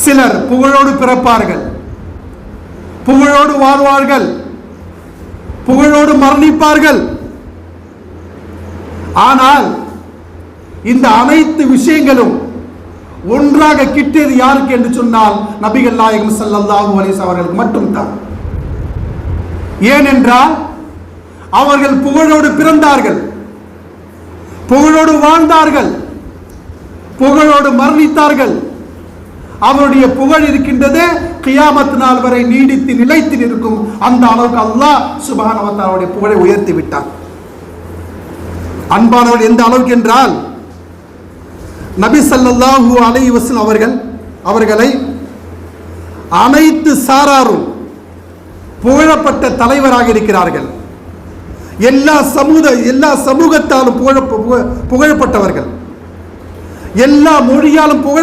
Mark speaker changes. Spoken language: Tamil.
Speaker 1: சிலர் புகழோடு பிறப்பார்கள், புகழோடு வாழ்வார்கள், புகழோடு மரணிப்பார்கள். ஆனால் இந்த அனைத்து விஷயங்களும் ஒன்றாக கிட்டியது யாருக்கு என்று சொன்னால் நபிகள் நாயகம் ஸல்லல்லாஹு அலைஹி வஸல்லம் அவர்களுக்கு மட்டும்தான். ஏனென்றால் அவர்கள் புகழோடு பிறந்தார்கள், புகழோடு வாழ்ந்தார்கள், புகழோடு மரணித்தார்கள். அவருடைய புகழ் இருக்கின்றது கியாமத் நாள் வரை நீடித்து நிலைத்து இருக்கும். அந்த அளவுக்கு அல்லாஹ் சுப்ஹானஹு வ தஆலாவுடைய புகழை உயர்த்தி விட்டார். அன்பானவர்கள், எந்த அளவுக்கு என்றால் நபி ஸல்லல்லாஹு அலைஹி வஸல்லம் அவர்களை அனைத்து சாராரும் புகழப்பட்ட தலைவராக இருக்கிறார்கள். எல்லா சமூகத்தாலும் புகழப்பட்டவர்கள், எல்லா மொழியாலும் புகழ